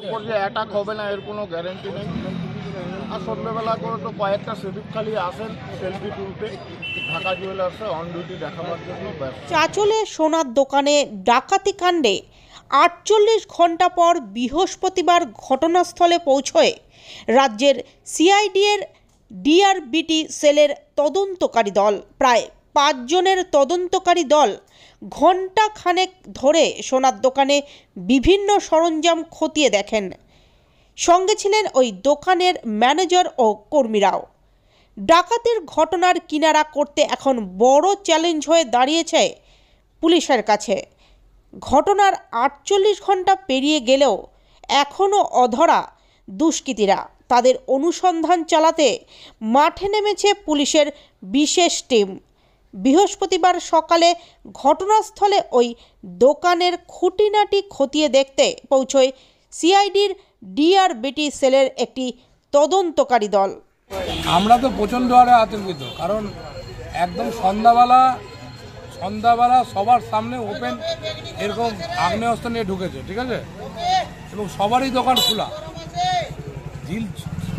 উপর যে অ্যাটাক হবে না এর কোনো গ্যারেন্টি নেই। আর সন্ধ্যেবেলা করে তো কয়েকটা সেদিক খালি আসেন সেলফি তুলতে, ঢাকা জুয়েলার্সে অন ডিউটি দেখাবার জন্য। চাঁচলে সোনার দোকানে ডাকাতি কাণ্ডে 48 ঘন্টা পর বৃহস্পতিবার ঘটনাস্থলে পৌঁছয় রাজ্যের সিআইডি এর ডিআরবিটি সেলের তদন্তকারী দল। প্রায় 5 জনের তদন্তকারী দল ঘণ্টা খানেক ধরে সোনার দোকানে বিভিন্ন সরঞ্জাম খতিয়ে দেখেন। সঙ্গে ছিলেন ওই দোকানের ম্যানেজার ও কর্মীরাও। ডাকাতির ঘটনার কিনারা করতে এখন বড় চ্যালেঞ্জ হয়ে দাঁড়িয়েছে পুলিশের কাছে। ঘটনার 48 ঘন্টা পেরিয়ে গেলেও এখনও অধরা দুষ্কৃতীরা। তাদের অনুসন্ধান চালাতে মাঠে নেমেছে পুলিশের বিশেষ টিম। বৃহস্পতিবার সকালে ঘটনাস্থলে ওই দোকানের খুঁটিনাটি খতিয়ে দেখতে পৌঁছয় সিআইডির ডিআরবিটি সেলের একটি তদন্তকারী দল। আমরা তো প্রচণ্ড হারে আতঙ্কিত, কারণ একদম সন্ধ্যাবেলা সবার সামনে ওপেন এরকম আগ্নেয়াস্ত্র নিয়ে ঢুকেছে, ঠিক আছে, এবং সবারই দোকান খোলা।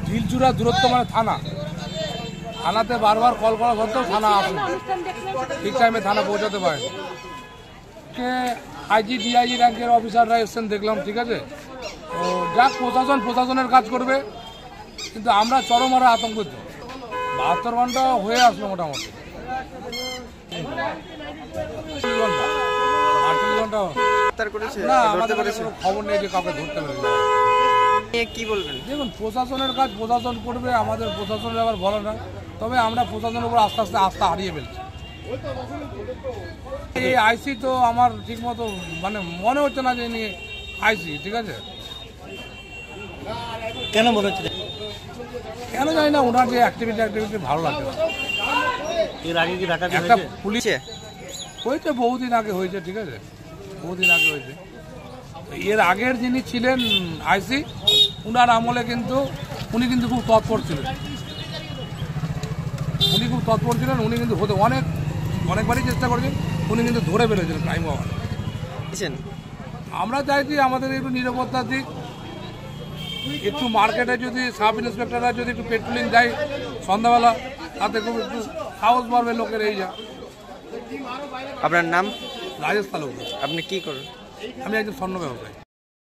ঝিলচুরা দূরত্ব মানে থানাতে বারবার কল করা সত্ত্বেও থানা আসুন, ঠিক টাইমে থানা পৌঁছাতে পারে। আইজি ডিআইজি র্যাঙ্কের অফিসাররা এসছেন দেখলাম, ঠিক আছে। তো যাক, প্রশাসনের কাজ করবে, কিন্তু আমরা চরম হারে আতঙ্কিত। 72 ঘন্টা হয়ে আসলো মোটামুটি, 38 ঘন্টা না, আমাদের খবর নেই যে কাউকে ধরতে পারে। কি বলবেন? দেখুন, প্রশাসনের কাজ প্রশাসন করবে, আমাদের প্রশাসনের আবার বলে না। তবে আমরা প্রশাসনের উপর আস্তে আস্তে আস্থা হারিয়ে ফেলছি। এই আইসি তো আমার ঠিক মতো মানে মনে হচ্ছে না যে নিয়ে আইসি, ঠিক আছে। কেন মনে হচ্ছে? কেন জানি না, ওনার যে অ্যাক্টিভিটি ভালো লাগে না। এর আগে কি ডাকাতি একটা পুলিশে হয়েছে, বহুদিন আগে হয়েছে, ঠিক আছে, বহুদিন আগে হয়েছে। এর আগের যিনি ছিলেন আইসি, উনার আমলে কিন্তু উনি খুব তৎপর ছিলেন। উনি কিন্তু হতে অনেকবারই চেষ্টা করেছেন, উনি কিন্তু ধরে ফেলেছিলেন টাইম ওভার। আমরা চাইছি আমাদের একটু নিরাপত্তার দিক, একটু মার্কেটে যদি সাব ইন্সপেক্টররা যদি একটু পেট্রোলিং যায় সন্ধ্যাবেলা, তাতে খুব একটু সাহস বাড়বে লোকের। এই যা। আপনার নাম? রাজেশ তালুকদার। আপনি কি করেন? আমি একজন স্বর্ণ ব্যবসায়ী।